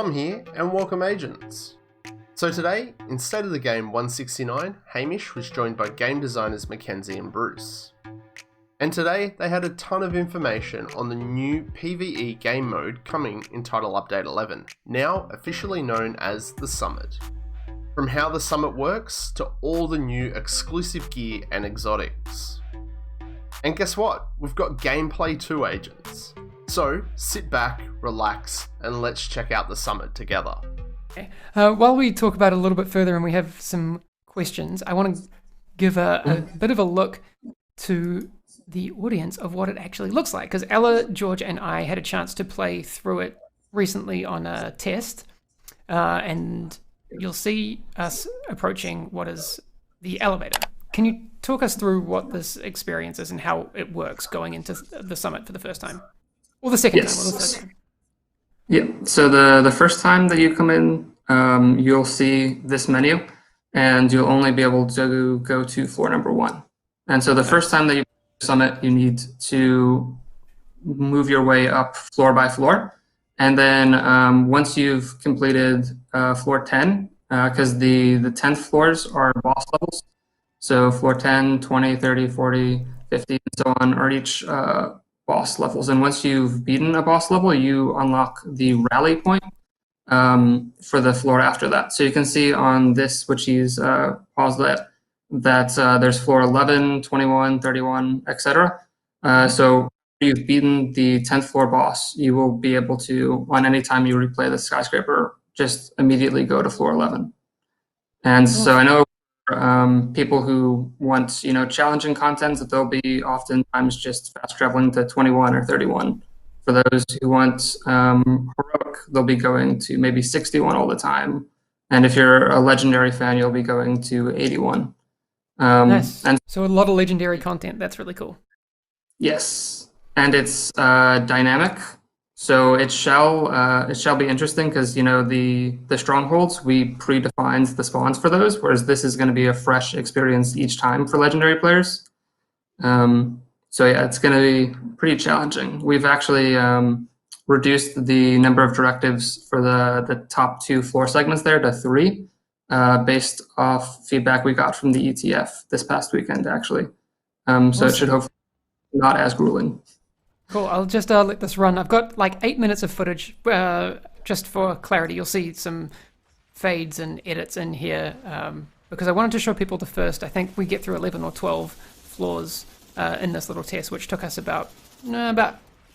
Tom here, and welcome agents. So today, in State of the Game 169, Hamish was joined by game designers Mackenzie and Bruce. And today, they had a ton of information on the new PVE game mode coming in Title Update 11, now officially known as the Summit. From how the Summit works, to all the new exclusive gear and exotics. And guess what? We've got gameplay too, agents. So, sit back, relax, and let's check out the Summit together. Okay. While we talk about it a little bit further and we have some questions, I want to give a bit of a look to the audience of what it actually looks like. Because Ella, George, and I had a chance to play through it recently on a test. And you'll see us approaching what is the elevator. Can you talk us through what this experience is and how it works going into the Summit for the first time? Or the second time, or the third time? Yeah, so the first time that you come in, you'll see this menu, and you'll only be able to go to floor number 1. And so the first time that you Summit, you need to move your way up floor by floor. And then once you've completed floor 10, because the 10th floors are boss levels, so floor 10, 20, 30, 40, 50, and so on are each boss levels. And once you've beaten a boss level, you unlock the rally point for the floor after that. So you can see on this, which is paused at, that there's floor 11, 21, 31, etc. So if you've beaten the 10th floor boss, you will be able to, on any time you replay the skyscraper, just immediately go to floor 11. And so I know people who want, challenging content, that they'll be oftentimes just fast traveling to 21 or 31. For those who want heroic, they'll be going to maybe 61 all the time. And if you're a legendary fan, you'll be going to 81. Nice. And so a lot of legendary content. That's really cool. Yes, and it's dynamic. So it shall be interesting because the strongholds, we predefined the spawns for those, whereas this is going to be a fresh experience each time for legendary players. So yeah, it's going to be pretty challenging. We've actually reduced the number of directives for the top 2 floor segments there to 3, based off feedback we got from the ETF this past weekend, actually. So it should hopefully not as grueling. Cool. I'll just let this run. I've got like 8 minutes of footage. Just for clarity, you'll see some fades and edits in here because I wanted to show people the first. I think we get through 11 or 12 floors in this little test, which took us about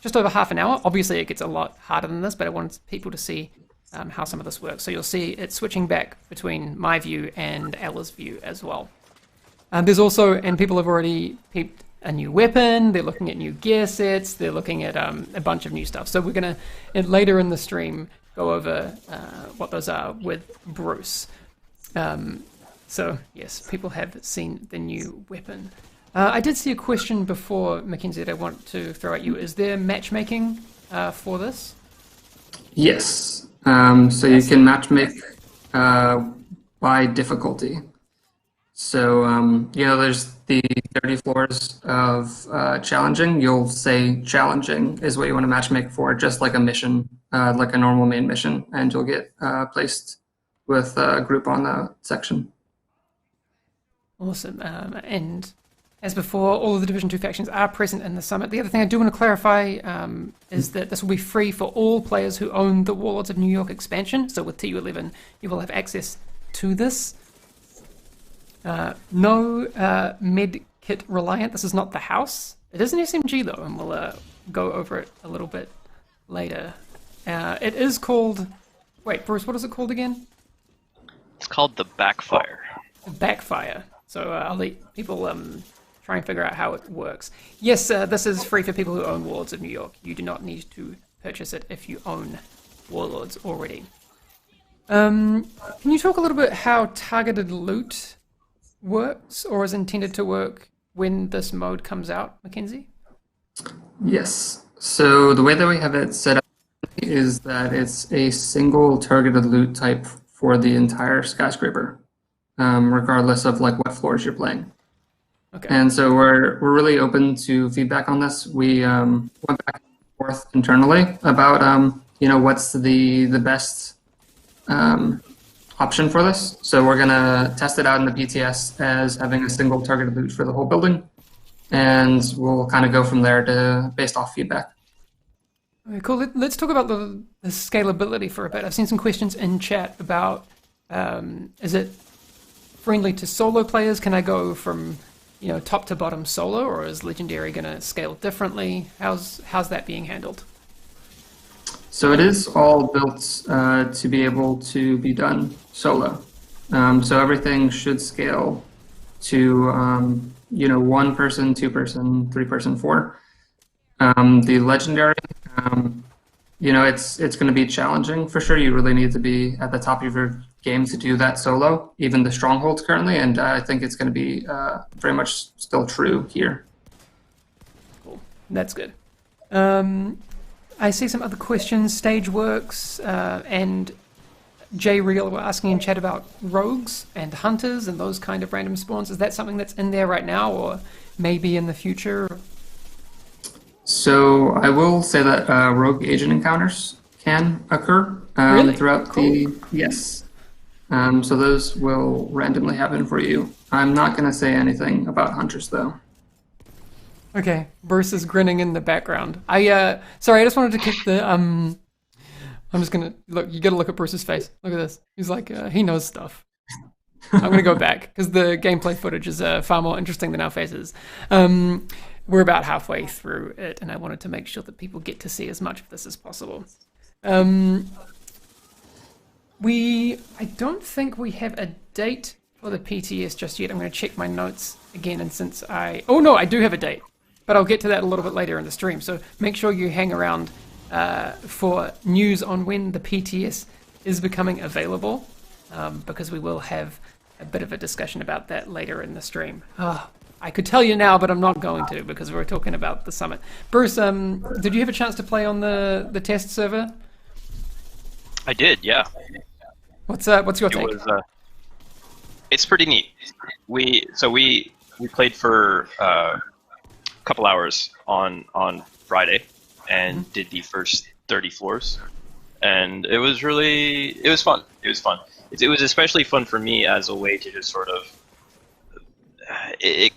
just over half an hour. Obviously, it gets a lot harder than this, but I wanted people to see how some of this works. So you'll see it switching back between my view and Ella's view as well. There's also, and people have already peeped, a new weapon, they're looking at new gear sets, they're looking at a bunch of new stuff. So we're going to, later in the stream, go over what those are with Bruce. So yes, people have seen the new weapon. I did see a question before, Mackenzie, that I want to throw at you. Is there matchmaking for this? Yes. So you can matchmake by difficulty. So, there's the 30 floors of challenging. You'll say challenging is what you want to matchmake for, just like a mission, like a normal main mission, and you'll get placed with a group on the section. Awesome. And as before, all of the Division 2 factions are present in the Summit. The other thing I do want to clarify is that this will be free for all players who own the Warlords of New York expansion. So with TU11, you will have access to this. No med kit reliant. This is not the house. It is an SMG though, and we'll go over it a little bit later. It is called... Wait, Bruce, what is it called again? It's called the Backfire. Backfire. So I'll let people try and figure out how it works. Yes, this is free for people who own Warlords of New York. You do not need to purchase it if you own Warlords already. Can you talk a little bit how targeted loot works or is intended to work when this mode comes out, Mackenzie? Yes. So the way that we have it set up is that it's a single targeted loot type for the entire skyscraper, regardless of like what floors you're playing. Okay. And so we're really open to feedback on this. We went back and forth internally about what's the best option for this. So we're going to test it out in the PTS as having a single targeted loot for the whole building. And we'll kind of go from there based off feedback. Okay, cool. Let's talk about the scalability for a bit. I've seen some questions in chat about is it friendly to solo players? Can I go from top to bottom solo, or is Legendary going to scale differently? How's that being handled? So it is all built to be able to be done solo. So everything should scale to 1 person, 2 person, 3 person, 4. The Legendary, it's going to be challenging for sure. You really need to be at the top of your game to do that solo, even the strongholds currently, and I think it's going to be very much still true here. Cool, that's good. I see some other questions. Stageworks and J Real were asking in chat about rogues and hunters and those kind of random spawns. Is that something that's in there right now, or maybe in the future? So I will say that rogue agent encounters can occur really? Throughout cool. Yes. So those will randomly happen for you. I'm not going to say anything about hunters though. Okay, Bruce is grinning in the background. Sorry, I just wanted to kick the I'm just gonna look. You gotta look at Bruce's face. Look at this. He's like he knows stuff. I'm gonna go back because the gameplay footage is far more interesting than our faces. We're about halfway through it, and I wanted to make sure that people get to see as much of this as possible. I don't think we have a date for the PTS just yet. I'm going to check my notes again, and since I do have a date, but I'll get to that a little bit later in the stream. So make sure you hang around for news on when the PTS is becoming available, because we will have a bit of a discussion about that later in the stream. I could tell you now, but I'm not going to because we're talking about the summit. Bruce, did you have a chance to play on the test server? I did, yeah. What's your take? It's pretty neat. We played for a couple hours on Friday and did the first 30 floors, and it was fun. It was especially fun for me as a way to just sort of I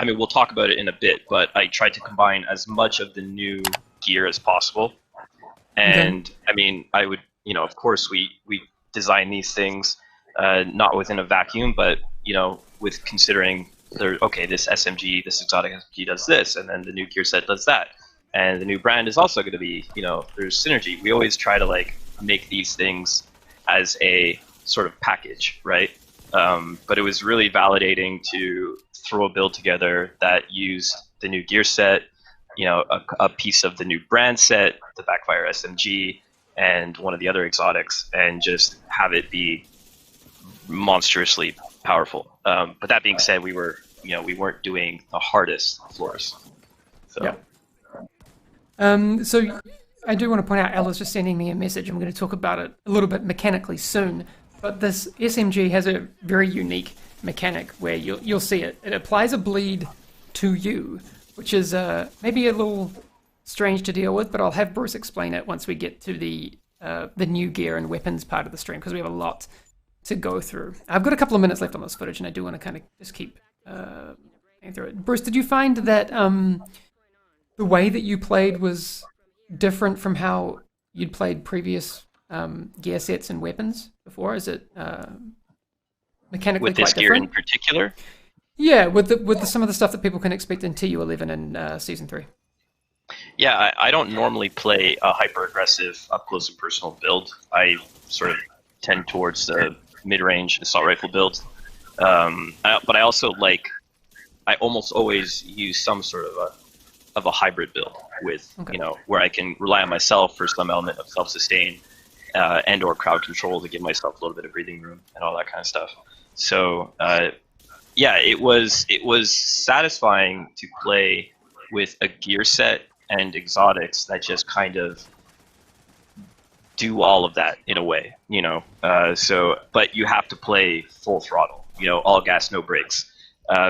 mean, we'll talk about it in a bit, but I tried to combine as much of the new gear as possible. And okay. I mean, I would, of course we design these things not within a vacuum, but with considering this SMG, this exotic SMG does this, and then the new gear set does that, and the new brand is also going to be, there's synergy. We always try to make these things as a sort of package, right? But it was really validating to throw a build together that used the new gear set, a piece of the new brand set, the Backfire SMG, and one of the other exotics, and just have it be monstrously powerful. But that being said, we weren't doing the hardest floors. So. Yeah. So I do want to point out, Ella's just sending me a message. I'm going to talk about it a little bit mechanically soon. But this SMG has a very unique mechanic where you'll see it. It applies a bleed to you, which is maybe a little strange to deal with, but I'll have Bruce explain it once we get to the new gear and weapons part of the stream, because we have a lot to go through. I've got a couple of minutes left on this footage, and I do want to kind of just keep going through it. Bruce, did you find that the way that you played was different from how you'd played previous gear sets and weapons before? Is it mechanically with this quite different? Gear in particular? Yeah, with some of the stuff that people can expect in TU11 and Season 3. Yeah, I don't normally play a hyper-aggressive up-close and personal build. I sort of tend towards the mid-range assault rifle build. But I also I almost always use some sort of a hybrid build with, where I can rely on myself for some element of self-sustain and or crowd control to give myself a little bit of breathing room and all that kind of stuff. So, it was satisfying to play with a gear set and exotics that just kind of do all of that in a way, but you have to play full throttle, all gas, no brakes,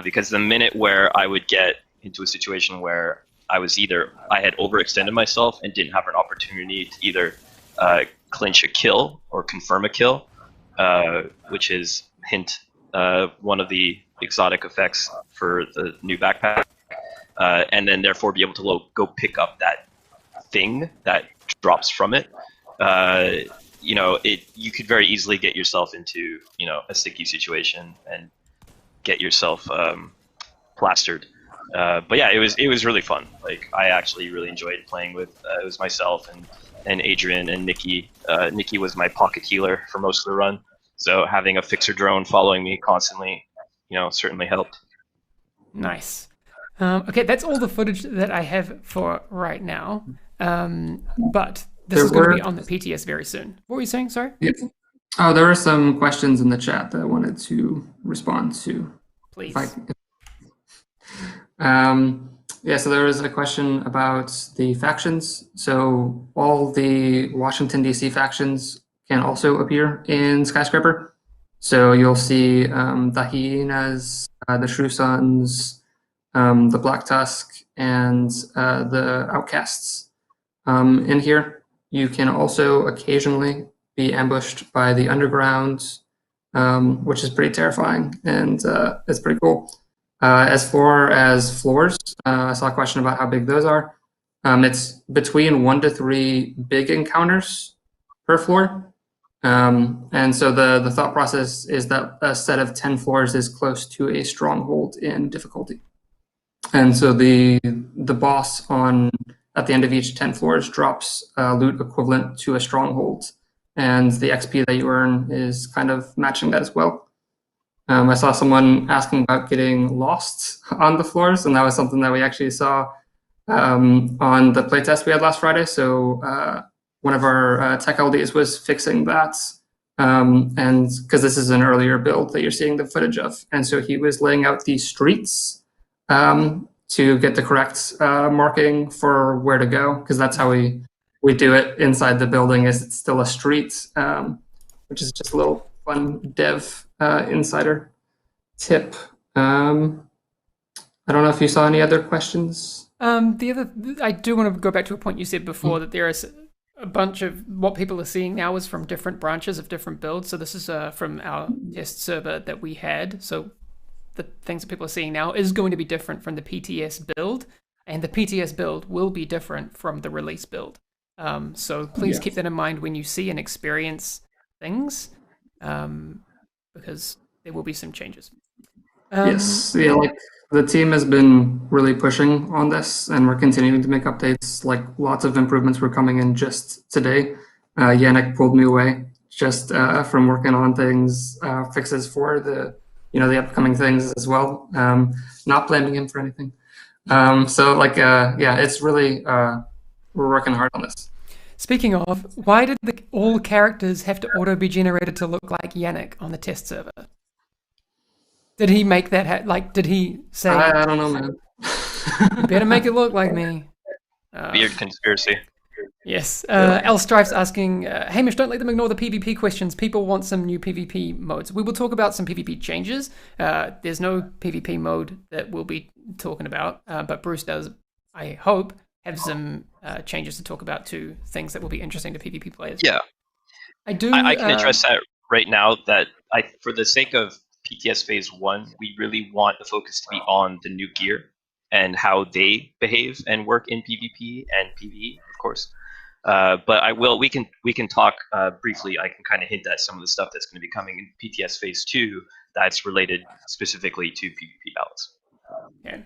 because the minute where I would get into a situation where I had overextended myself and didn't have an opportunity to either clinch a kill or confirm a kill, which is hint one of the exotic effects for the new backpack, and then therefore be able to go pick up that thing that drops from it. You could very easily get yourself into a sticky situation and get yourself plastered. But yeah, it was really fun. Like, I actually really enjoyed playing with it was myself and Adrian and Nikki. Nikki was my pocket healer for most of the run, so having a fixer drone following me constantly, certainly helped. Nice. Okay, that's all the footage that I have for right now. But this is going to be on the PTS very soon. What were you saying? Sorry? Yeah. Oh, there were some questions in the chat that I wanted to respond to. Please. So there was a question about the factions. So all the Washington, D.C. factions can also appear in Skyscraper. So you'll see the Hyenas, the Shrew Suns, the Black Tusk, and the Outcasts in here. You can also occasionally be ambushed by the Underground, which is pretty terrifying, and it's pretty cool. As far as floors, I saw a question about how big those are. It's between 1 to 3 big encounters per floor. And so the thought process is that a set of 10 floors is close to a stronghold in difficulty. And so the boss at the end of each 10 floors drops loot equivalent to a stronghold. And the XP that you earn is kind of matching that as well. I saw someone asking about getting lost on the floors, and that was something that we actually saw on the playtest we had last Friday. So one of our tech LDs was fixing that, and because this is an earlier build that you're seeing the footage of, and so he was laying out the streets to get the correct marking for where to go, because that's how we do it inside the building. Is it's still a street, which is just a little fun dev insider tip. I don't know if you saw any other questions. I do want to go back to a point you said before, that there is a bunch of what people are seeing now is from different branches of different builds. So this is from our test server that we had. So the things that people are seeing now is going to be different from the PTS build, and the PTS build will be different from the release build. So please keep that in mind when you see and experience things, because there will be some changes. Yes, like the team has been really pushing on this, and we're continuing to make updates. Like, lots of improvements were coming in just today. Yannick pulled me away just from working on things, fixes for the upcoming things as well. Not blaming him for anything. It's really we're working hard on this. Speaking of, why did all characters have to auto be generated to look like Yannick on the test server? Did he make that? Did he say? I don't know, man. You better make it look like me. Weird conspiracy. Yes. L Strife's asking, Hamish, don't let them ignore the PvP questions. People want some new PvP modes. We will talk about some PvP changes. There's no PvP mode that we'll be talking about, but Bruce does, I hope, have some changes to talk about too, things that will be interesting to PvP players. Yeah. I can address that right now, that for the sake of PTS Phase 1, we really want the focus to be on the new gear and how they behave and work in PvP and PvE, of course. But we can talk briefly. I can kind of hint at some of the stuff that's going to be coming in PTS Phase 2 that's related specifically to PvP ballots. Okay.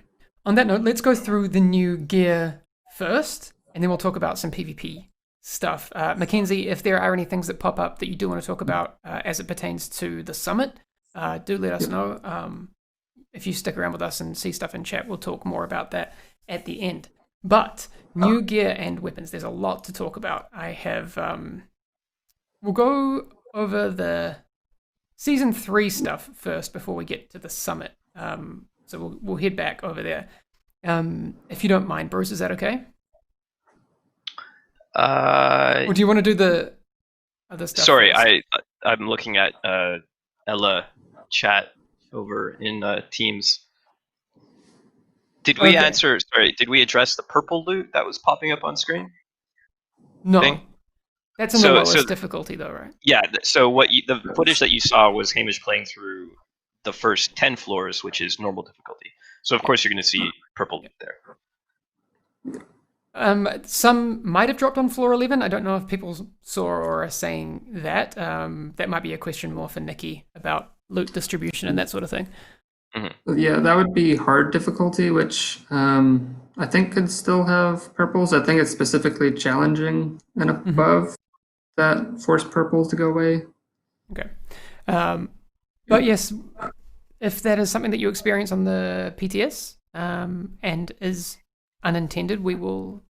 On that note, let's go through the new gear first, and then we'll talk about some PvP stuff. Mackenzie, if there are any things that pop up that you do want to talk about as it pertains to the summit, do let us know. If you stick around with us and see stuff in chat, we'll talk more about that at the end. But new gear and weapons, there's a lot to talk about. I have, we'll go over the Season 3 stuff first before we get to the summit. So we'll head back over there. If you don't mind, Bruce, is that okay? Or do you want to do the other stuff? Sorry, I'm looking at Ella chat over in Teams. Did we answer? Sorry, did we address the purple loot that was popping up on screen? No. Thing? That's in the lowest difficulty, though, right? Yeah. So the footage that you saw was Hamish playing through the first 10 floors, which is normal difficulty. So of course you're going to see purple there. Some might have dropped on floor 11. I don't know if people saw or are saying that. That might be a question more for Nikki about loot distribution and that sort of thing. Mm-hmm. Yeah, that would be hard difficulty, which I think could still have purples. I think it's specifically challenging and above that force purples to go away. Okay. But yes, if that is something that you experience on the PTS and is unintended, we will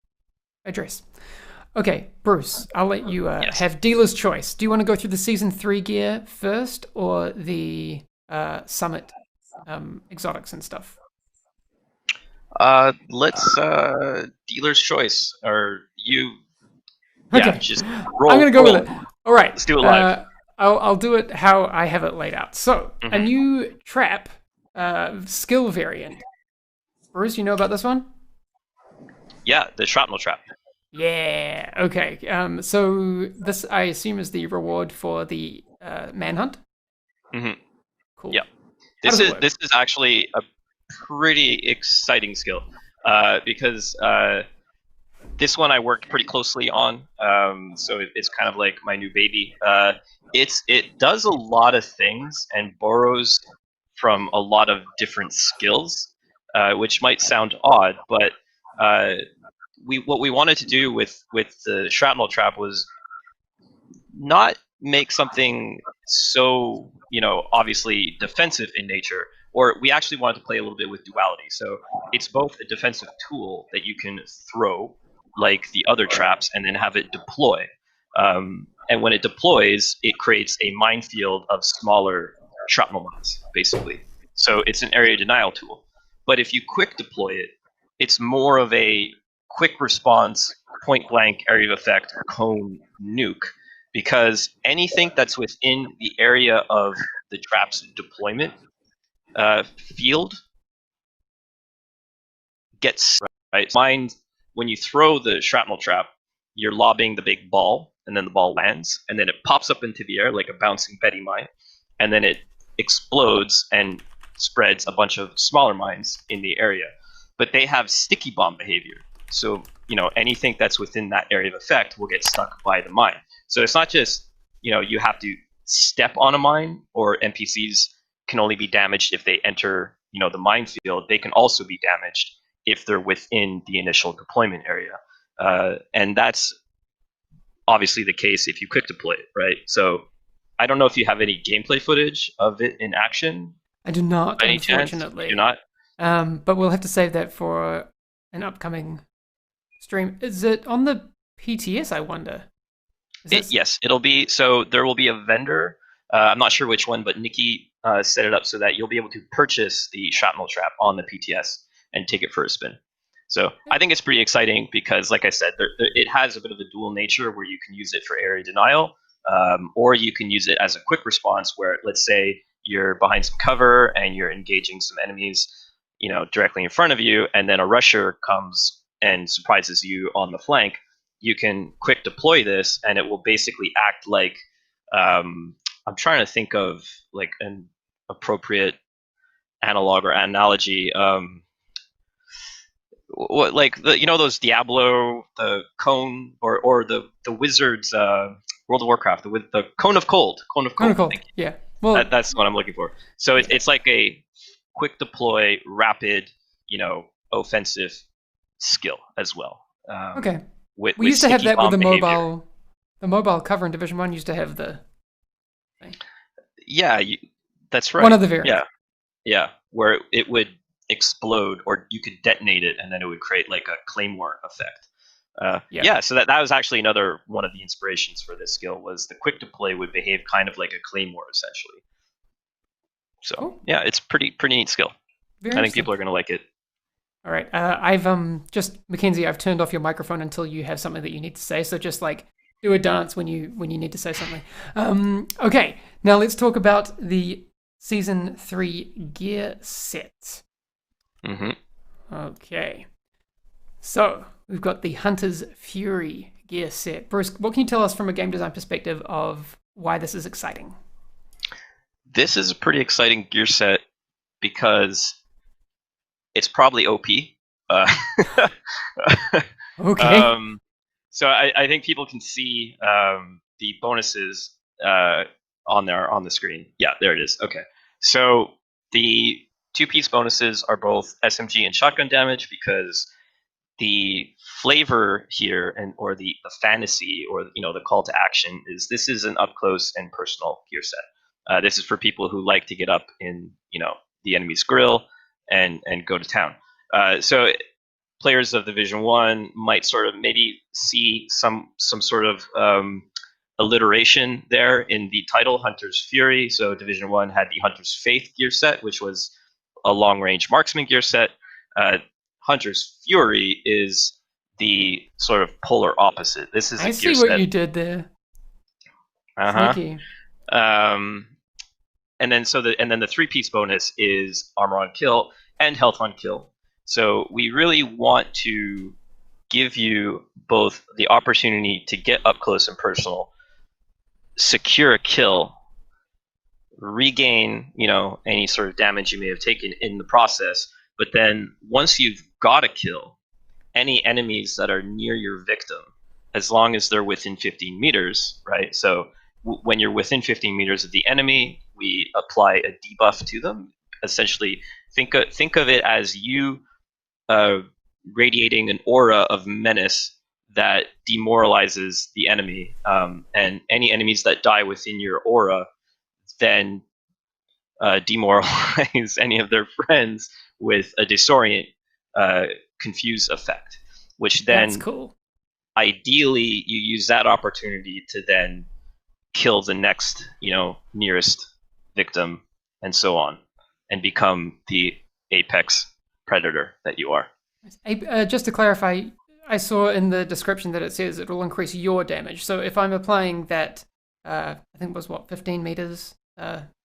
address. Okay, Bruce, I'll let you have dealer's choice. Do you want to go through the Season 3 gear first or the Summit exotics and stuff? Let's dealer's choice. Or you... Okay. Yeah, just roll. I'm going to go with it. All right. Let's do it live. I'll do it how I have it laid out. So, a new trap skill variant. Bruce, you know about this one? Yeah, the shrapnel trap. Yeah. Okay. So this, I assume, is the reward for the manhunt. Mm-hmm. Cool. Yeah. This is actually a pretty exciting skill because this one I worked pretty closely on. So it's kind of like my new baby. It does a lot of things and borrows from a lot of different skills, which might sound odd, but what we wanted to do with the shrapnel trap was not make something so, obviously defensive in nature, or we actually wanted to play a little bit with duality. So it's both a defensive tool that you can throw like the other traps and then have it deploy. And when it deploys, it creates a minefield of smaller shrapnel mines, basically. So it's an area denial tool. But if you quick deploy it, it's more of a quick response, point blank area of effect cone nuke, because anything that's within the area of the trap's deployment field gets right. Mind when you throw the shrapnel trap, you're lobbing the big ball, and then the ball lands, and then it pops up into the air like a bouncing Betty mine, and then it explodes and spreads a bunch of smaller mines in the area. But they have sticky bomb behavior. So, anything that's within that area of effect will get stuck by the mine. So it's not just, you have to step on a mine, or NPCs can only be damaged if they enter, the minefield. They can also be damaged if they're within the initial deployment area. And that's obviously the case if you quick deploy it, right? So I don't know if you have any gameplay footage of it in action. I do not, Any unfortunately. chance? You do not? But we'll have to save that for an upcoming stream. Is it on the PTS, I wonder? Yes, it'll be. So there will be a vendor. I'm not sure which one, but Nikki set it up so that you'll be able to purchase the shrapnel trap on the PTS and take it for a spin. So I think it's pretty exciting because, like I said, it has a bit of a dual nature where you can use it for area denial, or you can use it as a quick response where, let's say, you're behind some cover and you're engaging some enemies, directly in front of you, and then a rusher comes and surprises you on the flank. You can quick deploy this, and it will basically act like I'm trying to think of like an appropriate analog or analogy. What, like those Diablo, the cone, or the wizards, World of Warcraft, the cone of cold. Yeah. Well, that's what I'm looking for. So it's like a quick deploy, rapid, offensive skill as well. Okay. We used to have that with the mobile. The mobile cover in Division 1 used to have the thing. Yeah, that's right. One of the variants. Yeah, where it would explode, or you could detonate it, and then it would create like a claymore effect. Yeah, so that was actually another one of the inspirations for this skill, was the quick deploy would behave kind of like a claymore, essentially. So, yeah, it's pretty neat skill. I think people are going to like it. All right. I've just, Mackenzie, I've turned off your microphone until you have something that you need to say. So just like do a dance when you need to say something. Okay. Now let's talk about the Season 3 gear set. Mm-hmm. Okay. So we've got the Hunter's Fury gear set. Bruce, what can you tell us from a game design perspective of why this is exciting? This is a pretty exciting gear set because it's probably OP. Okay. So I think people can see the bonuses on the screen. Yeah, there it is. Okay. So the 2-piece bonuses are both SMG and shotgun damage because the flavor here or the fantasy or the call to action is this is an up close and personal gear set. This is for people who like to get up in the enemy's grill and go to town. So players of Division 1 might sort of maybe see some sort of alliteration there in the title, Hunter's Fury. So Division 1 had the Hunter's Faith gear set, which was a long-range marksman gear set. Hunter's Fury is the sort of polar opposite. This is I a see gear what set. You did there. Sneaky. And then the 3-piece bonus is armor on kill and health on kill. So we really want to give you both the opportunity to get up close and personal, secure a kill, regain any sort of damage you may have taken in the process. But then once you've got a kill, any enemies that are near your victim, as long as they're within 15 meters, right? So when you're within 15 meters of the enemy, we apply a debuff to them. Essentially, think of it as you radiating an aura of menace that demoralizes the enemy, and any enemies that die within your aura then demoralize any of their friends with a disorient, confuse effect, which then That's cool. Ideally you use that opportunity to then kill the next nearest victim and so on, and become the apex predator that you are. Just to clarify, I saw in the description that it says it will increase your damage. So if I'm applying that, I think it was 15 meters,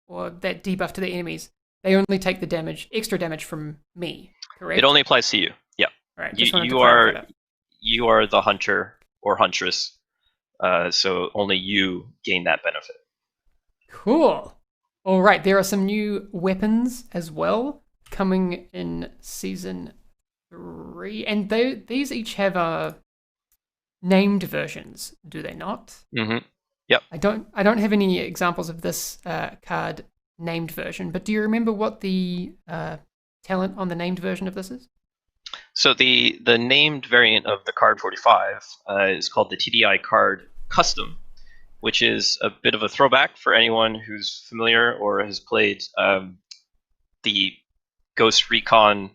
or that debuff to the enemies, they only take the extra damage from me, correct? It only applies to you. Yeah. Right. You are the hunter or huntress, so only you gain that benefit. Cool. All right, there are some new weapons as well coming in Season 3, and these each have named versions, do they not? Mm-hmm. Yep. I don't have any examples of this card named version, but do you remember what the talent on the named version of this is? So the named variant of the card 45 is called the TDI card Custom, which is a bit of a throwback for anyone who's familiar or has played the Ghost Recon.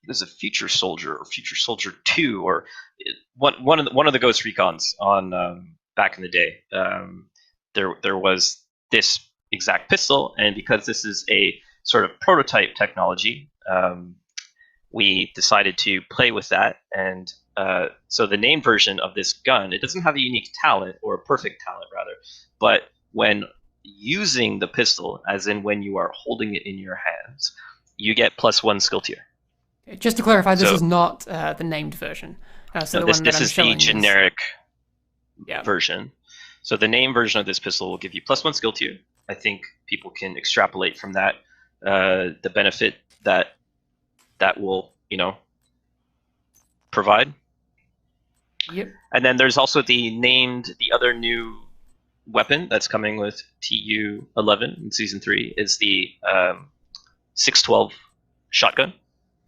There's a Future Soldier or Future Soldier 2 or one of the Ghost Recons on back in the day. There was this exact pistol, and because this is a sort of prototype technology, we decided to play with that. And so the named version of this gun, it doesn't have a unique talent, or a perfect talent rather, but when using the pistol, as in when you are holding it in your hands, you get +1 skill tier. Just to clarify, this is not the named version. So no, this is the generic version. So the named version of this pistol will give you +1 skill tier. I think people can extrapolate from that the benefit that will provide. Yep. And then there's also the other new weapon that's coming with TU11 in Season 3 is the 612 shotgun.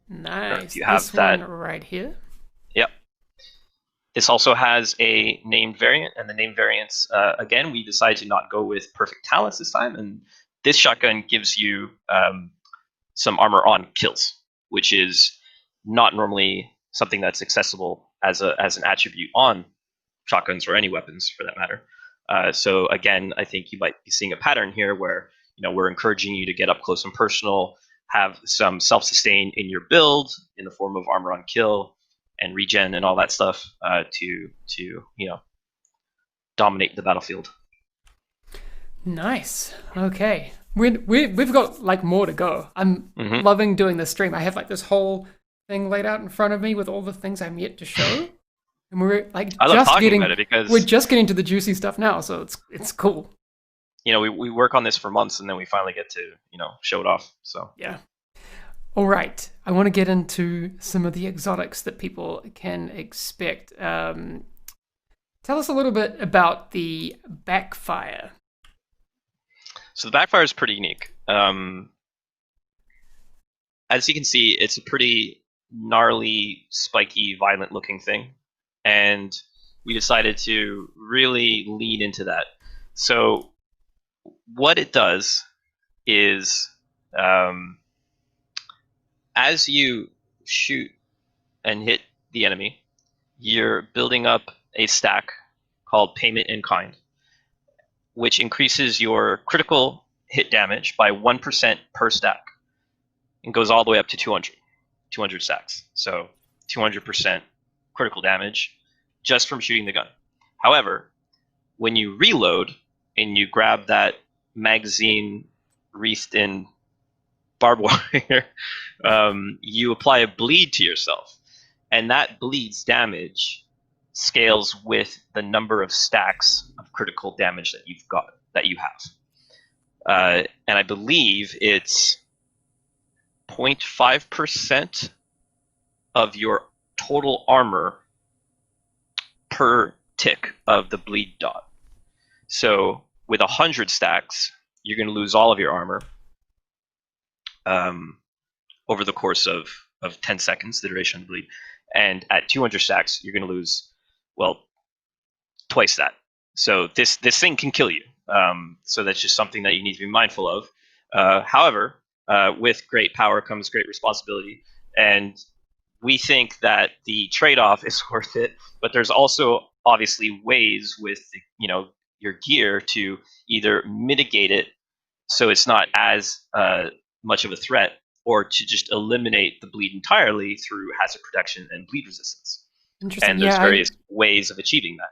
Nice. You have this that one right here. Yep. This also has a named variant, and the named variants, again, we decided to not go with perfect talents this time, and this shotgun gives you some armor on kills, which is not normally something that's accessible as an attribute on shotguns or any weapons for that matter. So again, I think you might be seeing a pattern here where we're encouraging you to get up close and personal, have some self-sustain in your build in the form of armor on kill and regen and all that stuff to dominate the battlefield. Nice. Okay. We've got more to go. I'm loving doing this stream. I have this whole thing laid out in front of me with all the things I'm yet to show. And we're like I love just talking getting about it because we're just getting to the juicy stuff now, so it's cool. we work on this for months and then we finally get to show it off. So Yeah. All right. I want to get into some of the exotics that people can expect. Tell us a little bit about the backfire. So the backfire is pretty unique. As you can see, it's a pretty gnarly, spiky, violent-looking thing, and we decided to really lean into that. So what it does is, as you shoot and hit the enemy, you're building up a stack called Payment in Kind, which increases your critical hit damage by 1% per stack and goes all the way up to 200 stacks. So 200% critical damage just from shooting the gun. However, when you reload and you grab that magazine wreathed in barbed wire, you apply a bleed to yourself, and that bleed's damage scales with the number of stacks of critical damage that you have. And I believe it's 0.5% of your total armor per tick of the bleed dot. So with 100 stacks, you're going to lose all of your armor over the course of 10 seconds, the duration of the bleed. And at 200 stacks, you're going to lose, twice that. So this thing can kill you. So that's just something that you need to be mindful of. However, with great power comes great responsibility, and we think that the trade-off is worth it. But there's also obviously ways with your gear to either mitigate it so it's not as much of a threat, or to just eliminate the bleed entirely through hazard protection and bleed resistance. Interesting. And there's various ways of achieving that.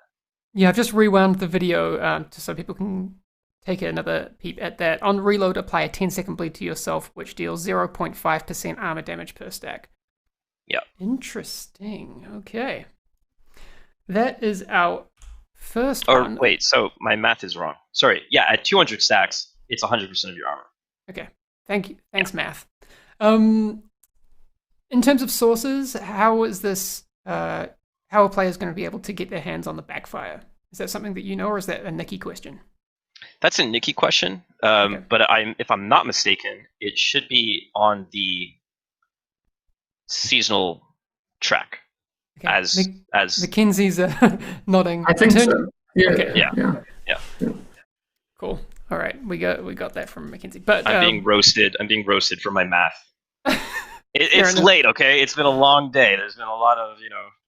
Yeah, I've just rewound the video so people can take another peep at that. On reload, apply a 10-second bleed to yourself, which deals 0.5% armor damage per stack. Yeah. Interesting. Okay. That is our first one. Wait, so my math is wrong. Sorry. Yeah, at 200 stacks, it's 100% of your armor. Okay. Thank you. Thanks, math. In terms of sources, how is this... how are players going to be able to get their hands on the backfire? Is that something that you know, or is that a Nikki question? That's a Nikki question, Okay. but if I'm not mistaken, it should be on the seasonal track. Okay. As Mackenzie's nodding. I think so. Yeah. Okay. Yeah. Cool. All right, we got that from Mackenzie. But I'm being roasted. I'm being roasted for my math. It's enough. late, okay? It's been a long day. There's been a lot of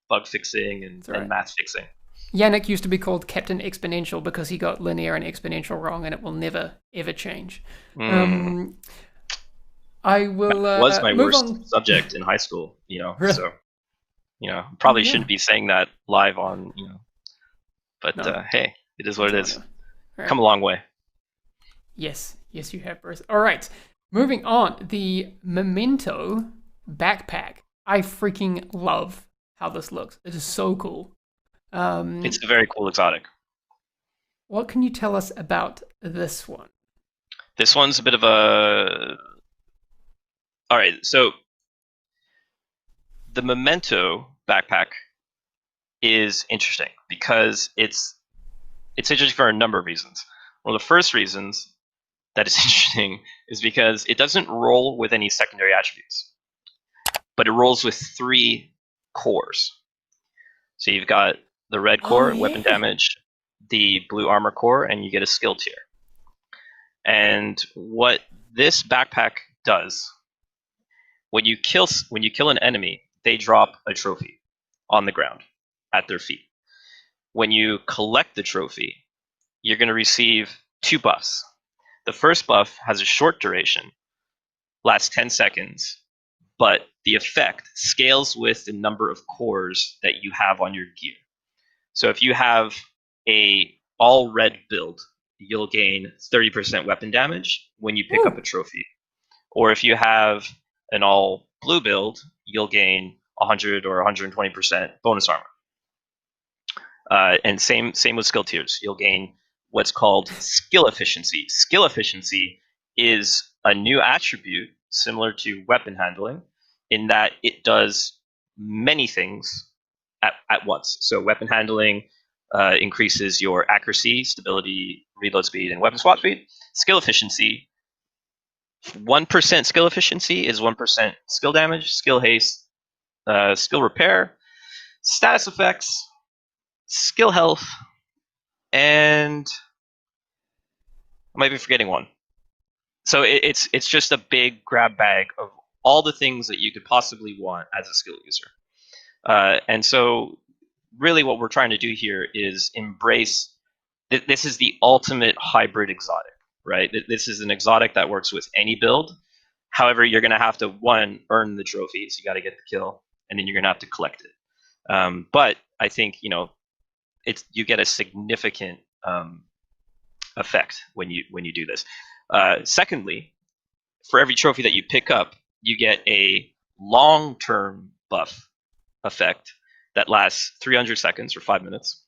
bug fixing and math fixing. Yannick used to be called Captain Exponential because he got linear and exponential wrong, and it will never ever change. I will. That was my worst on. subject in high school. So probably shouldn't be saying that live on. But No. Hey, it is what it is. Right. Come a long way. Yes, you have, Bruce. All right, moving on. The Memento Backpack. I freaking love how this looks. It is so cool. It's a very cool exotic. What can you tell us about this one? This one's a bit of a... All right, so the Memento Backpack is interesting because it's interesting for a number of reasons. One of the first reasons that it's interesting is because it doesn't roll with any secondary attributes, but it rolls with 3 cores. So you've got the red core, weapon damage, the blue armor core, and you get a skill tier. And what this backpack does, when you kill an enemy, they drop a trophy on the ground at their feet. When you collect the trophy, you're going to receive 2 buffs. The first buff has a short duration, lasts 10 seconds, but the effect scales with the number of cores that you have on your gear. So if you have a all red build, you'll gain 30% weapon damage when you pick up a trophy. Or if you have an all blue build, you'll gain 100 or 120% bonus armor. And same with skill tiers. You'll gain what's called skill efficiency. Skill efficiency is a new attribute similar to weapon handling in that it does many things at once. So weapon handling increases your accuracy, stability, reload speed, and weapon swap speed. Skill efficiency, 1% skill efficiency is 1% skill damage, skill haste, skill repair, status effects, skill health, and I might be forgetting one. So it's just a big grab bag of all the things that you could possibly want as a skill user. And so really what we're trying to do here is embrace, this is the ultimate hybrid exotic, right? This is an exotic that works with any build. However, you're going to have to, one, earn the trophies. You got to get the kill, and then you're going to have to collect it. But I think, you get a significant effect when you do this. Secondly, for every trophy that you pick up, you get a long-term buff effect that lasts 300 seconds or 5 minutes.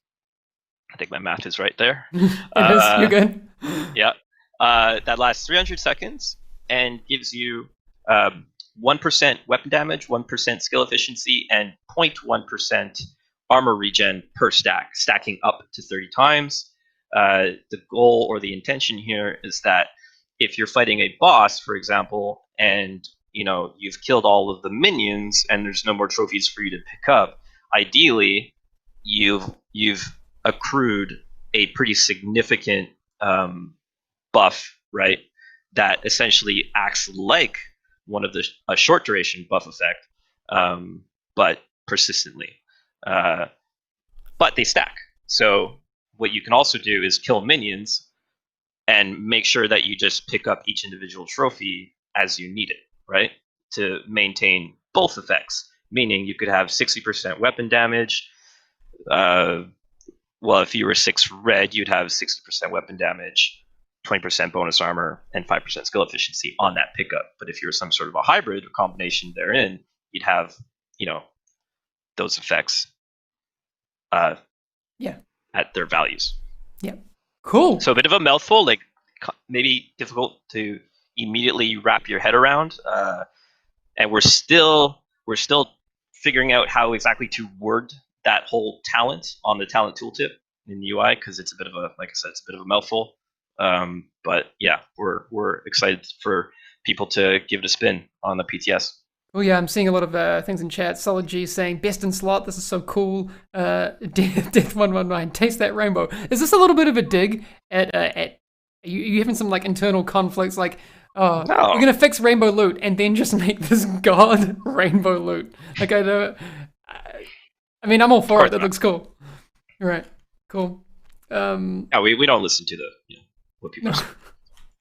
I think my math is right there. It is. You're good. Yeah. That lasts 300 seconds and gives you 1% weapon damage, 1% skill efficiency, and 0.1% armor regen per stack, stacking up to 30 times. The goal or the intention here is that if you're fighting a boss, for example, and you've killed all of the minions and there's no more trophies for you to pick up, ideally you've accrued a pretty significant buff, right? That essentially acts like one of a short duration buff effect, but persistently. But they stack. So what you can also do is kill minions and make sure that you just pick up each individual trophy as you need it, right? To maintain both effects. Meaning you could have 60% weapon damage. Well, if you were 6 red, you'd have 60% weapon damage, 20% bonus armor, and 5% skill efficiency on that pickup. But if you were some sort of a hybrid or combination therein, you'd have, those effects at their values. Yeah. Cool. So a bit of a mouthful, like maybe difficult to immediately wrap your head around. And we're still figuring out how exactly to word that whole talent on the talent tooltip in the UI, because it's a bit of a, like I said, it's a bit of a mouthful. But yeah, we're excited for people to give it a spin on the PTS. Oh yeah, I'm seeing a lot of things in chat. Solid G saying best in slot. This is so cool. Death119, taste that rainbow. Is this a little bit of a dig at you having some like internal conflicts? Like, oh, No. we're gonna fix rainbow loot and then just make this god rainbow loot. Like I mean, I'm all for it. That looks cool. Right, cool. Yeah, we don't listen to what people are saying.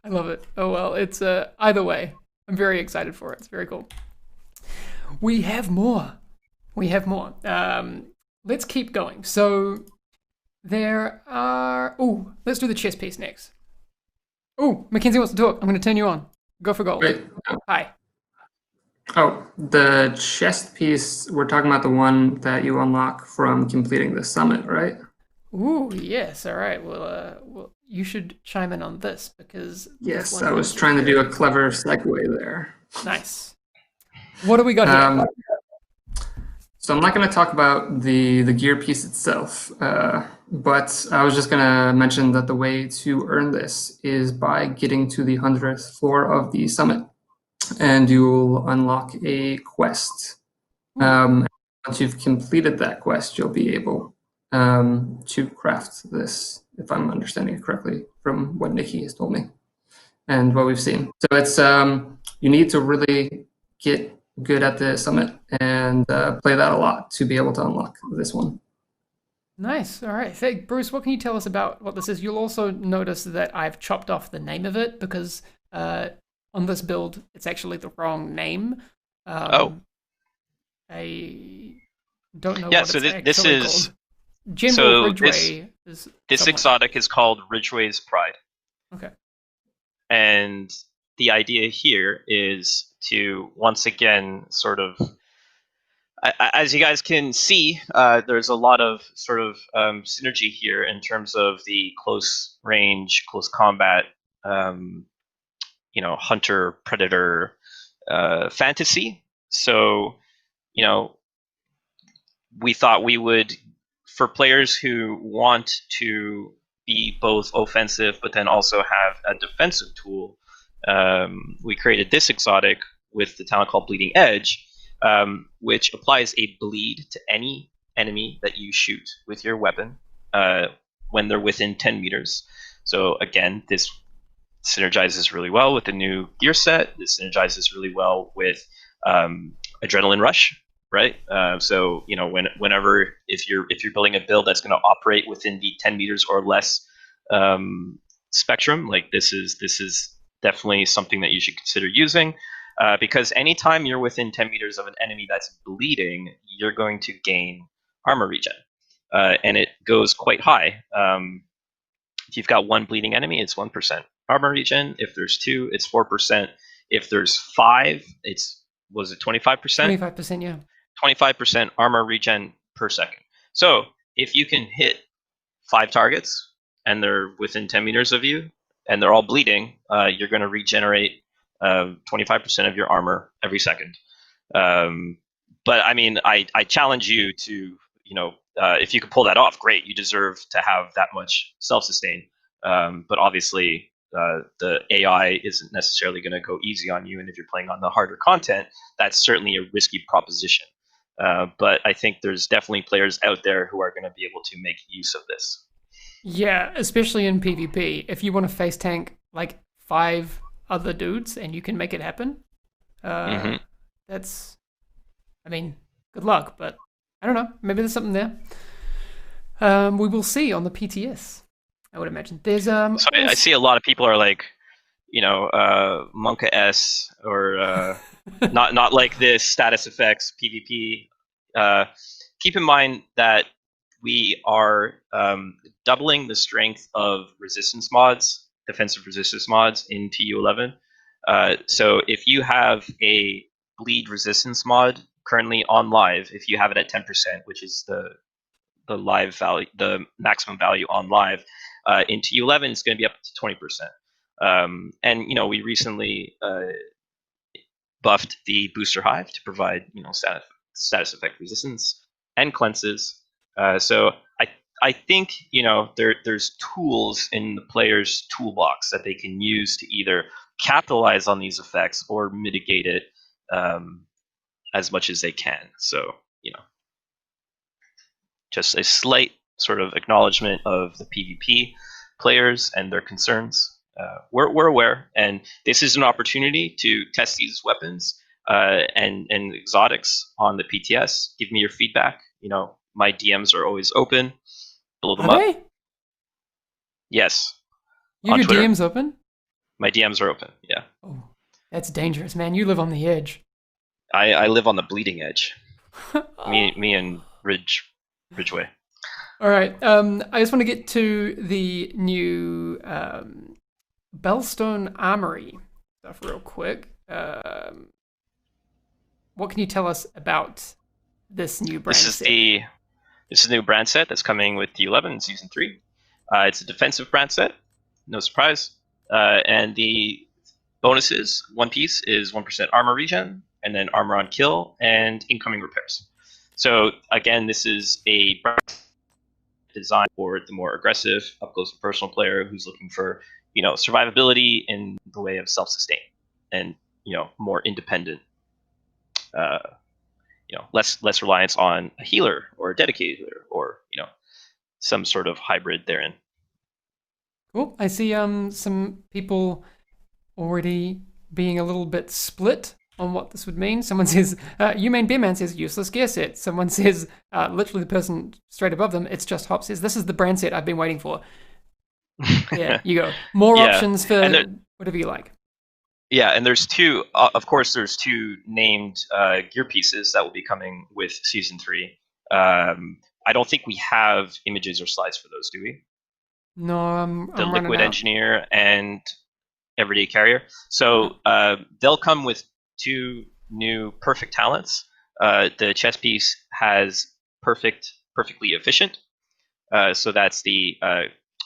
I love it. Oh well, it's either way. I'm very excited for it. It's very cool. We have more. Let's keep going. So there are. Oh, let's do the chess piece next. Oh, Mackenzie wants to talk. I'm going to turn you on. Go for gold. Wait. Hi. Oh, the chest piece, we're talking about the one that you unlock from completing the summit, right? Ooh, yes. All right. Well, you should chime in on this because Yes, I was trying to do a clever segue there. Nice. What do we got here? So I'm not going to talk about the gear piece itself, but I was just going to mention that the way to earn this is by getting to the 100th floor of the summit, and you'll unlock a quest. Once you've completed that quest, you'll be able to craft this, if I'm understanding it correctly from what Nikki has told me and what we've seen. So it's you need to really get good at the summit and play that a lot to be able to unlock this one. Nice. All right. Hey, Bruce, what can you tell us about what this is? You'll also notice that I've chopped off the name of it because on this build, it's actually the wrong name. I don't know what it's this is called. General Ridgeway this exotic is called Ridgeways Pride. Okay. And the idea here is to once again sort of as you guys can see, there's a lot of sort of synergy here in terms of the close range, close combat, hunter predator fantasy. So, we thought we would, for players who want to be both offensive but then also have a defensive tool, we created this exotic with the talent called Bleeding Edge, which applies a bleed to any enemy that you shoot with your weapon when they're within 10 meters. So again, this synergizes really well with the new gear set. This synergizes really well with Adrenaline Rush, right? So whenever if you're building a build that's going to operate within the 10 meters or less spectrum, like this is definitely something that you should consider using. Because anytime you're within 10 meters of an enemy that's bleeding, you're going to gain armor regen. And it goes quite high. If you've got one bleeding enemy, it's 1% armor regen. If there's 2, it's 4%. If there's 5, was it 25%? 25%, yeah. 25% armor regen per second. So if you can hit 5 targets and they're within 10 meters of you and they're all bleeding, you're going to regenerate 25% of your armor every second. But I mean, I challenge you to, if you could pull that off, great. You deserve to have that much self-sustain. But obviously, the AI isn't necessarily going to go easy on you. And if you're playing on the harder content, that's certainly a risky proposition. But I think there's definitely players out there who are going to be able to make use of this. Yeah, especially in PvP. If you want to face tank like 5 other dudes and you can make it happen, that's, I mean, good luck, but I don't know. Maybe there's something there. We will see on the PTS, I would imagine. There's So I see a lot of people are like, Monka S or not like this status effects PvP. Keep in mind that we are doubling the strength of resistance mods, defensive resistance mods in TU11. So if you have a bleed resistance mod currently on live, if you have it at 10%, which is the live value, the maximum value on live, in TU11 it's going to be up to 20%. And we recently buffed the booster hive to provide status effect resistance and cleanses. So I think there's tools in the player's toolbox that they can use to either capitalize on these effects or mitigate it as much as they can. So just a slight sort of acknowledgement of the PvP players and their concerns. We're aware, and this is an opportunity to test these weapons and exotics on the PTS. Give me your feedback. My DMs are always open. Blow them Are up. they? Yes. You have your Twitter. DMs open? My DMs are open. Yeah. Oh, that's dangerous, man. You live on the edge. I live on the bleeding edge. Me and Ridgeway. All right. I just want to get to the new Bellstone Armory stuff real quick. What can you tell us about this new brand set? This is a new brand set that's coming with D11 in Season 3. It's a defensive brand set, no surprise. And the bonuses, one piece is 1% armor regen, and then armor on kill, and incoming repairs. So again, this is a brand designed for the more aggressive, up-close and personal player who's looking for survivability in the way of self-sustain and more independent. Less reliance on a healer or a dedicated healer or some sort of hybrid therein. Cool. I see some people already being a little bit split on what this would mean. Someone says, you main Bearman says useless gear set. Someone says, literally the person straight above them, it's just Hop says, this is the brand set I've been waiting for. Yeah, you go. More options for whatever you like. Yeah, and there's two, of course, there's 2 named gear pieces that will be coming with Season 3. I don't think we have images or slides for those, do we? No, I'm the Liquid out. Engineer and Everyday Carrier. So they'll come with 2 new perfect talents. The chest piece has perfectly efficient. So that's the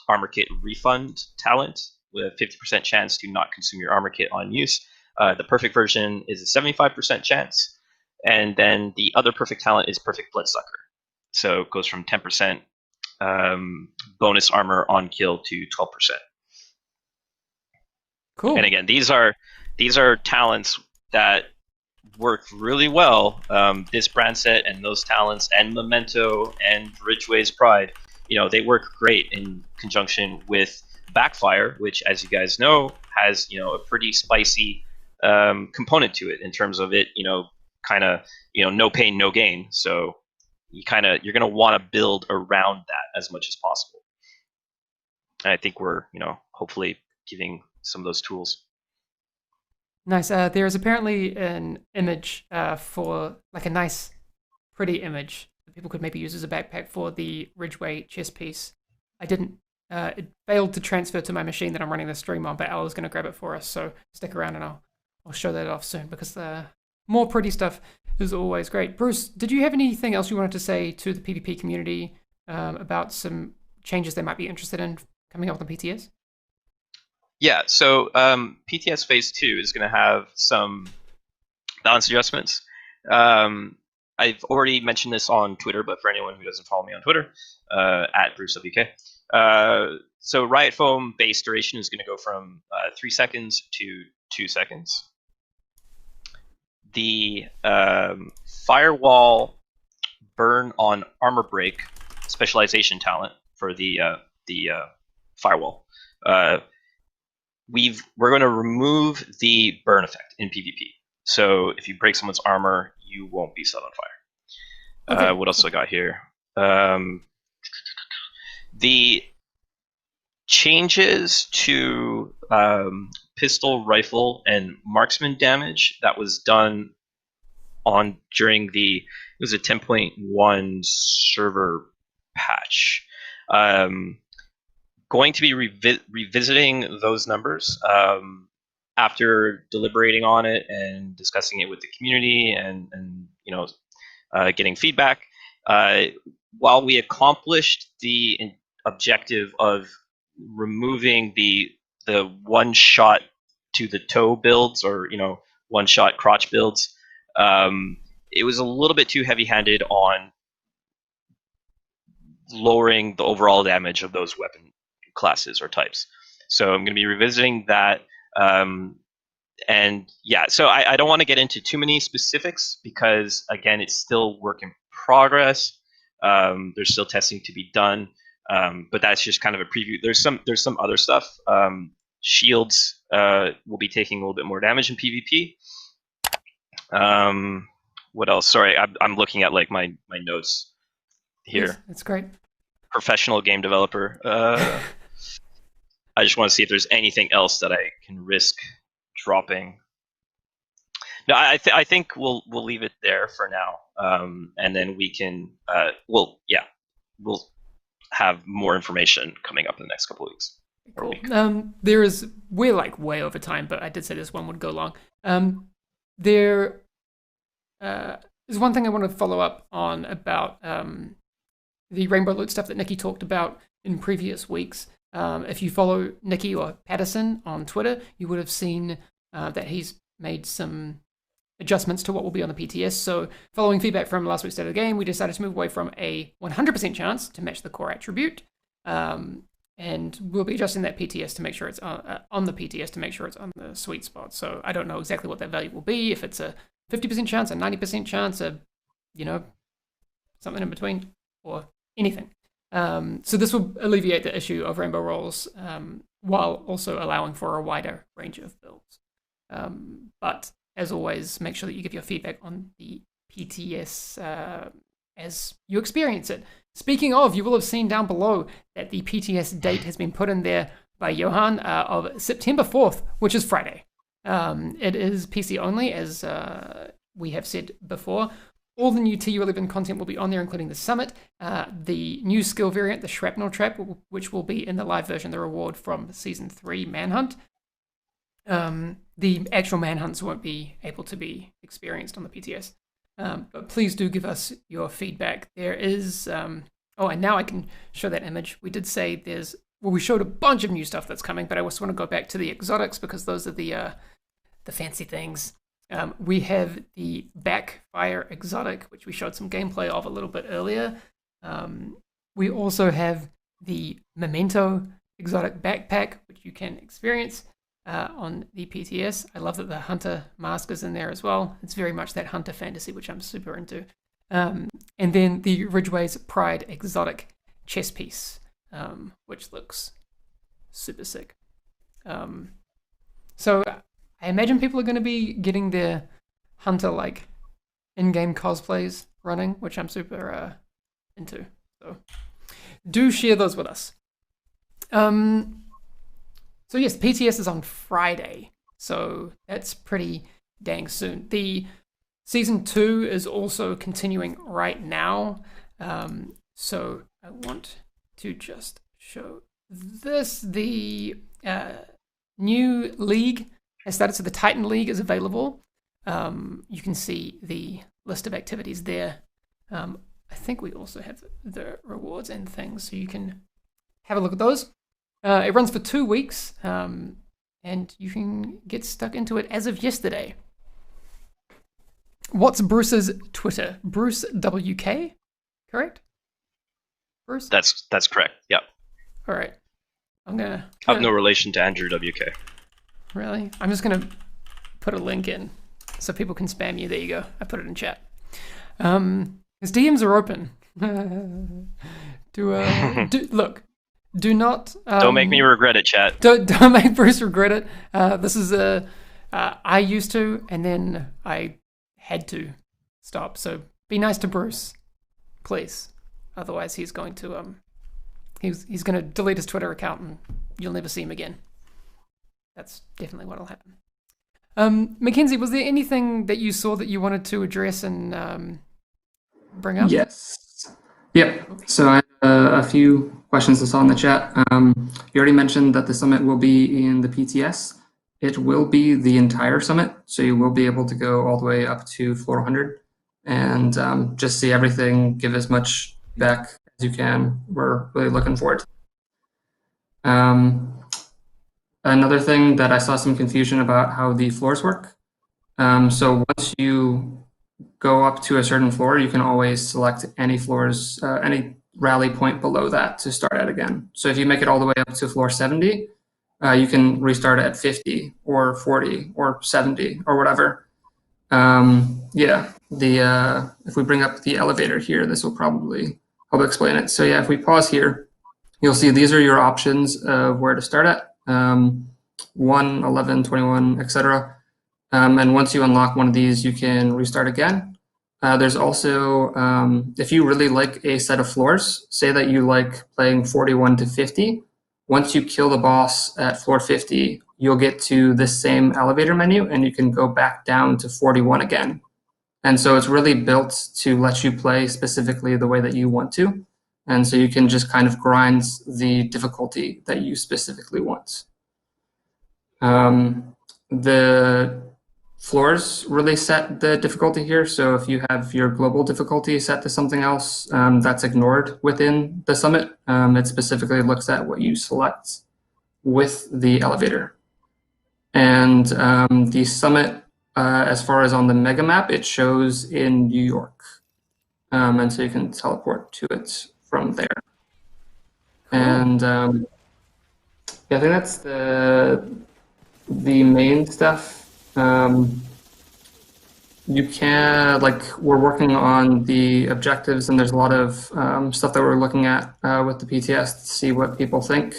armor kit refund talent with a 50% chance to not consume your armor kit on use. The perfect version is a 75% chance. And then the other perfect talent is perfect bloodsucker. So it goes from 10% bonus armor on kill to 12%. Cool. And again, these are talents that work really well. This brand set and those talents and Memento and Ridgeways Pride, they work great in conjunction with Backfire, which, as you guys know, has a pretty spicy component to it in terms of it, kind of no pain, no gain. So you're going to want to build around that as much as possible. And I think we're hopefully giving some of those tools. Nice. There is apparently an image for like a nice, pretty image that people could maybe use as a backpack for the Ridgeway chest piece. I didn't. It failed to transfer to my machine that I'm running the stream on, but Al is going to grab it for us. So stick around and I'll show that off soon because the more pretty stuff is always great. Bruce, did you have anything else you wanted to say to the PvP community about some changes they might be interested in coming up with the PTS? Yeah, so PTS Phase 2 is going to have some balance adjustments. I've already mentioned this on Twitter, but for anyone who doesn't follow me on Twitter, at BruceWK. So Riot Foam base duration is going to go from 3 seconds to 2 seconds. The Firewall burn on armor break specialization talent for the Firewall. We're going to remove the burn effect in PvP. So if you break someone's armor, you won't be set on fire. Okay. What else I got here? The changes to pistol, rifle, and marksman damage that was done during it was a 10.1 server patch. Going to be revisiting those numbers after deliberating on it and discussing it with the community and getting feedback. While we accomplished the objective of removing the one shot to the toe builds or one shot crotch builds, it was a little bit too heavy-handed on lowering the overall damage of those weapon classes or types. So I'm going to be revisiting that. And yeah, so I don't want to get into too many specifics because, again, it's still work in progress. There's still testing to be done. But that's just kind of a preview. There's some other stuff. Shields will be taking a little bit more damage in PvP. What else? Sorry, I'm looking at like my notes here. Yes, that's great. Professional game developer. I just want to see if there's anything else that I can risk dropping. No, I think we'll leave it there for now, and then we can we'll have more information coming up in the next couple of weeks. Cool. We're like way over time, but I did say this one would go long. There is one thing I want to follow up on about the Rainbow Loot stuff that Nikki talked about in previous weeks. If you follow Nikki or Patterson on Twitter, you would have seen that he's made some adjustments to what will be on the PTS. So following feedback from last week's State of the Game, we decided to move away from a 100% chance to match the core attribute. And we'll be adjusting that PTS to make sure it's on the PTS to make sure it's on the sweet spot. So I don't know exactly what that value will be, if it's a 50% chance, a 90% chance, something in between, or anything. So this will alleviate the issue of rainbow rolls while also allowing for a wider range of builds. But as always, make sure that you give your feedback on the PTS as you experience it. Speaking of, you will have seen down below that the PTS date has been put in there by Johan of September 4th, which is Friday. It is PC only, as we have said before. All the new TU11 content will be on there, including the summit, the new skill variant, the shrapnel trap, which will be in the live version, the reward from Season 3 Manhunt. The actual manhunts won't be able to be experienced on the PTS. But please do give us your feedback. There is, oh, and now I can show that image. We did say we showed a bunch of new stuff that's coming, but I just want to go back to the exotics because those are the fancy things. We have the Backfire exotic, which we showed some gameplay of a little bit earlier. We also have the Memento exotic backpack, which you can experience on the PTS. I love that the Hunter mask is in there as well. It's very much that Hunter fantasy, which I'm super into. And then the Ridgeways Pride exotic chess piece, which looks super sick. So I imagine people are going to be getting their Hunter like in-game cosplays running, which I'm super into. So do share those with us. So yes, PTS is on Friday, so that's pretty dang soon. The Season 2 is also continuing right now, so I want to just show this. The new league has started, so the Titan League is available. You can see the list of activities there. I think we also have the rewards and things, so you can have a look at those. It runs for 2 weeks, and you can get stuck into it as of yesterday. What's Bruce's Twitter? Bruce WK, correct? Bruce? That's correct. Yep. All right. I have no relation to Andrew WK. Really? I'm just gonna put a link in so people can spam you. There you go. I put it in chat. His DMs are open. Look. Do not. Don't make me regret it, chat. Don't make Bruce regret it. This is I used to, and then I had to stop. So be nice to Bruce, please. Otherwise, he's going to he's going to delete his Twitter account, and you'll never see him again. That's definitely what'll happen. Mackenzie, was there anything that you saw that you wanted to address and bring up? Yes. Yep. So I had a few questions I saw in the chat. You already mentioned that the summit will be in the PTS. It will be the entire summit, so you will be able to go all the way up to floor 100 and just see everything, give as much feedback as you can. We're really looking forward to it. Another thing that I saw some confusion about how the floors work. So once you go up to a certain floor, you can always select any floors, any rally point below that to start at again. So if you make it all the way up to floor 70, you can restart at 50 or 40 or 70 or whatever. Yeah, if we bring up the elevator here, this will probably help explain it. So yeah, if we pause here, you'll see these are your options of where to start at, 1, 11, 21, etc. And once you unlock one of these, you can restart again. There's also, if you really like a set of floors, say that you like playing 41 to 50, once you kill the boss at floor 50, you'll get to this same elevator menu and you can go back down to 41 again. And so it's really built to let you play specifically the way that you want to. And so you can just kind of grind the difficulty that you specifically want. The floors really set the difficulty here. So if you have your global difficulty set to something else, that's ignored within the summit. It specifically looks at what you select with the elevator. And the summit, as far as on the mega map, it shows in New York. And so you can teleport to it from there. Cool. And yeah, I think that's the main stuff. You can, we're working on the objectives, and there's a lot of stuff that we're looking at with the PTS to see what people think.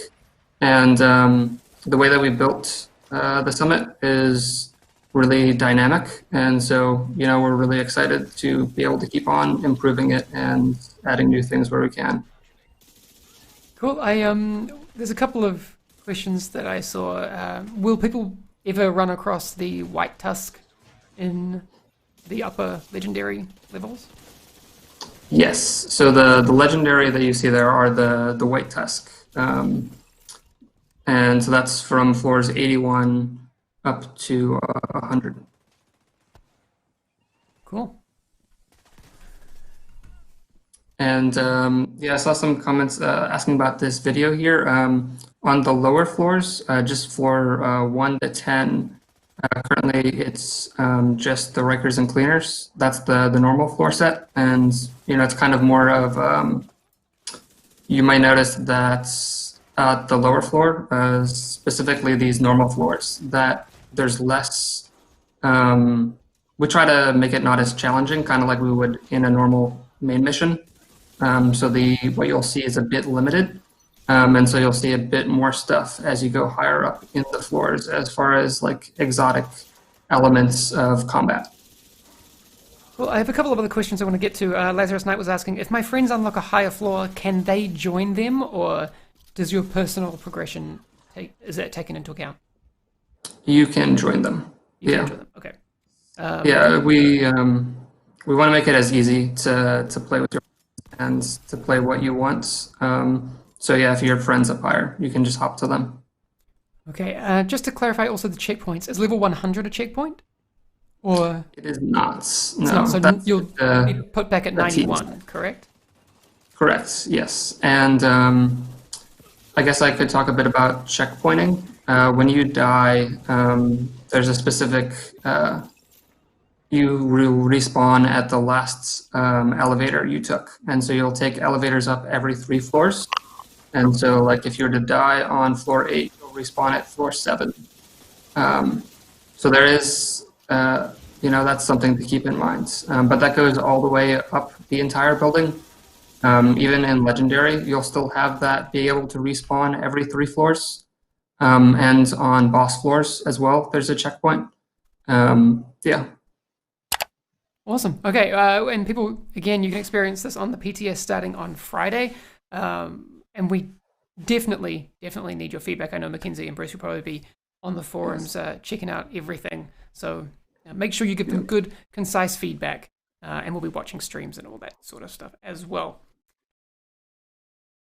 And the way that we built the summit is really dynamic. And so, we're really excited to be able to keep on improving it and adding new things where we can. Cool. There's a couple of questions that I saw. Will people ever run across the White Tusk in the upper legendary levels? Yes. So the legendary that you see there are the White Tusk. And so that's from floors 81 up to 100. Cool. And yeah, I saw some comments asking about this video here. On the lower floors, just floor 1 to 10, currently it's just the rakers and cleaners. That's the normal floor set. And, it's kind of more of, you might notice that at the lower floor, specifically these normal floors, that there's less, we try to make it not as challenging, kind of like we would in a normal main mission. So what you'll see is a bit limited, and so you'll see a bit more stuff as you go higher up in the floors as far as like exotic elements of combat. Well, I have a couple of other questions I want to get to. Lazarus Knight was asking, if my friends unlock a higher floor, can they join them, or does your personal progression is that taken into account? You can join them. You can join them. Okay. Yeah, we want to make it as easy to play with your and to play what you want. So yeah, if your friends up higher, you can just hop to them. Okay, just to clarify also the checkpoints, is level 100 a checkpoint? Or it is not. It's no, not, so you'll be put back at 91, correct? Correct, yes. And I guess I could talk a bit about checkpointing. When you die, there's a specific you will respawn at the last elevator you took. And so you'll take elevators up every 3 floors. And so like if you were to die on floor 8, you'll respawn at floor 7. So there is, that's something to keep in mind. But that goes all the way up the entire building. Even in Legendary, you'll still have that be able to respawn every 3 floors. And on boss floors as well, there's a checkpoint. Yeah. Awesome. Okay, and people, again, you can experience this on the PTS starting on Friday. And we definitely need your feedback. I know Mackenzie and Bruce will probably be on the forums checking out everything. So make sure you give them good, concise feedback. And we'll be watching streams and all that sort of stuff as well.